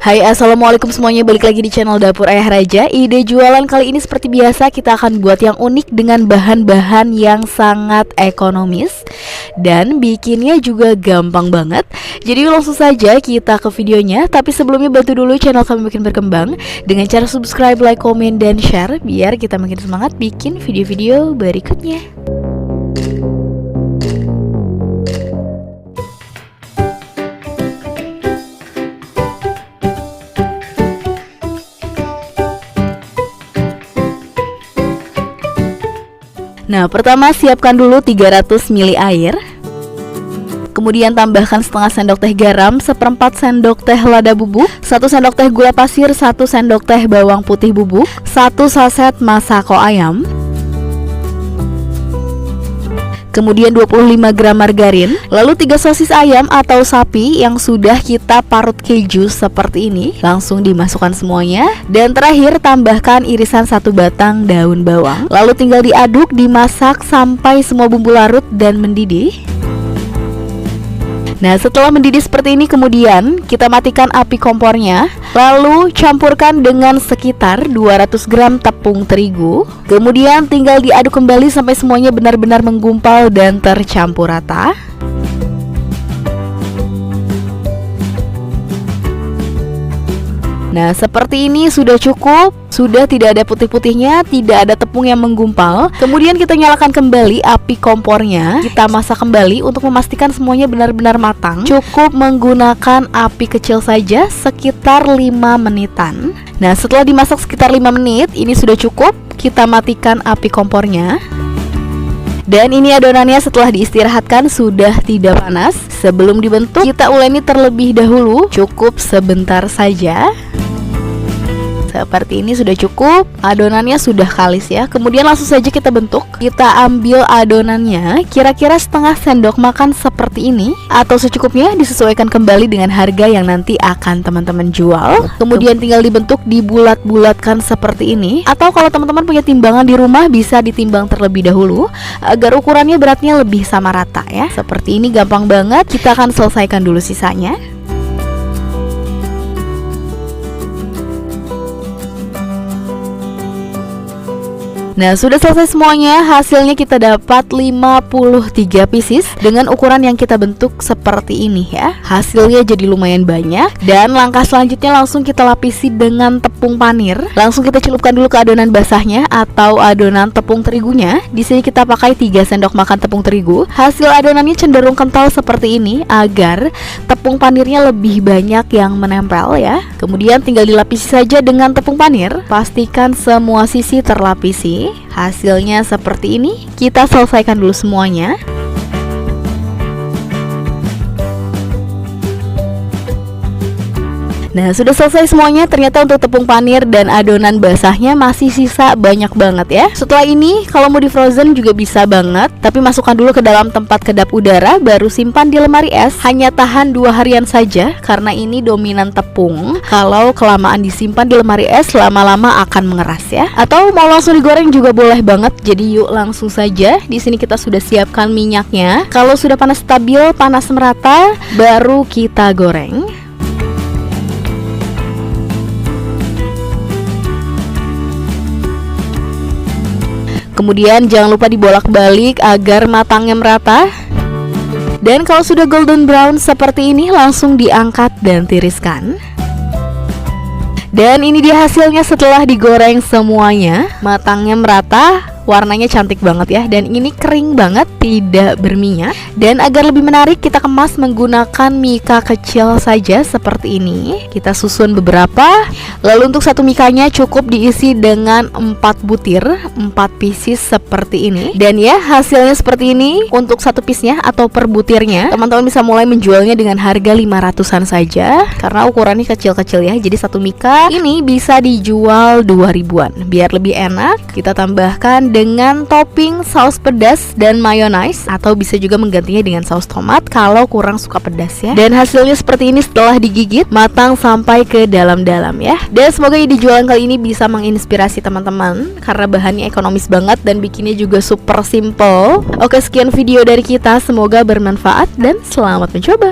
Hai, assalamualaikum semuanya, balik lagi di channel Dapur Ayah Raja. Ide jualan kali ini seperti biasa kita akan buat yang unik dengan bahan-bahan yang sangat ekonomis dan bikinnya juga gampang banget. Jadi langsung saja kita ke videonya. Tapi sebelumnya bantu dulu channel kami makin berkembang dengan cara subscribe, like, komen, dan share biar kita makin semangat bikin video-video berikutnya. Nah, pertama siapkan dulu 300 ml air. Kemudian tambahkan setengah sendok teh garam, seperempat sendok teh lada bubuk, 1 sendok teh gula pasir, 1 sendok teh bawang putih bubuk, 1 saset masako ayam. Kemudian 25 gram margarin, lalu 3 sosis ayam atau sapi yang sudah kita parut keju seperti ini. Langsung dimasukkan semuanya. Dan terakhir tambahkan irisan 1 batang daun bawang. Lalu tinggal diaduk, dimasak sampai semua bumbu larut dan mendidih. Nah, setelah mendidih seperti ini kemudian kita matikan api kompornya. Lalu campurkan dengan sekitar 200 gram tepung terigu. Kemudian tinggal diaduk kembali sampai semuanya benar-benar menggumpal dan tercampur rata. Nah, seperti ini sudah cukup. Sudah tidak ada putih-putihnya, tidak ada tepung yang menggumpal. Kemudian kita nyalakan kembali api kompornya. Kita masak kembali untuk memastikan semuanya benar-benar matang. Cukup menggunakan api kecil saja sekitar 5 menitan. Nah, setelah dimasak sekitar 5 menit, ini sudah cukup. Kita matikan api kompornya. Dan ini adonannya setelah diistirahatkan sudah tidak panas. Sebelum dibentuk, kita uleni terlebih dahulu. Cukup sebentar saja. Seperti ini sudah cukup. Adonannya sudah kalis ya. Kemudian langsung saja kita bentuk. Kita ambil adonannya kira-kira setengah sendok makan seperti ini, atau secukupnya, disesuaikan kembali dengan harga yang nanti akan teman-teman jual. Kemudian tinggal dibentuk, dibulat-bulatkan seperti ini. Atau kalau teman-teman punya timbangan di rumah, bisa ditimbang terlebih dahulu agar ukurannya beratnya lebih sama rata ya. Seperti ini gampang banget. Kita akan selesaikan dulu sisanya. Nah, sudah selesai semuanya. Hasilnya kita dapat 53 pieces dengan ukuran yang kita bentuk seperti ini ya. Hasilnya jadi lumayan banyak. Dan langkah selanjutnya langsung kita lapisi dengan tepung panir. Langsung kita celupkan dulu ke adonan basahnya atau adonan tepung terigunya. Di sini kita pakai 3 sendok makan tepung terigu. Hasil adonannya cenderung kental seperti ini agar tepung panirnya lebih banyak yang menempel ya. Kemudian tinggal dilapisi saja dengan tepung panir. Pastikan semua sisi terlapisi. Hasilnya seperti ini. Kita selesaikan dulu semuanya. Nah, sudah selesai semuanya. Ternyata untuk tepung panir dan adonan basahnya masih sisa banyak banget ya. Setelah ini kalau mau di frozen juga bisa banget, tapi masukkan dulu ke dalam tempat kedap udara, baru simpan di lemari es. Hanya tahan 2 harian saja karena ini dominan tepung. Kalau kelamaan disimpan di lemari es, lama-lama akan mengeras ya. Atau mau langsung digoreng juga boleh banget. Jadi yuk langsung saja. Di sini kita sudah siapkan minyaknya. Kalau sudah panas stabil, panas merata, baru kita goreng. Kemudian jangan lupa dibolak-balik agar matangnya merata. Dan kalau sudah golden brown seperti ini, langsung diangkat dan tiriskan. Dan ini dia hasilnya setelah digoreng semuanya. Matangnya merata, warnanya cantik banget ya. Dan ini kering banget, tidak berminyak. Dan agar lebih menarik, kita kemas menggunakan mika kecil saja seperti ini. Kita susun beberapa. Lalu untuk satu mikanya cukup diisi dengan 4 butir, 4 pieces seperti ini. Dan ya, hasilnya seperti ini. Untuk satu piece-nya atau per butirnya, teman-teman bisa mulai menjualnya dengan harga 500-an saja. Karena ukurannya kecil-kecil ya. Jadi satu mika ini bisa dijual 2000-an. Biar lebih enak, kita tambahkan dengan topping saus pedas dan mayonnaise, atau bisa juga menggantinya dengan saus tomat kalau kurang suka pedas ya. Dan hasilnya seperti ini setelah digigit, matang sampai ke dalam-dalam ya. Dan semoga ide jualan kali ini bisa menginspirasi teman-teman karena bahannya ekonomis banget dan bikinnya juga super simple. Oke, sekian video dari kita, semoga bermanfaat dan selamat mencoba.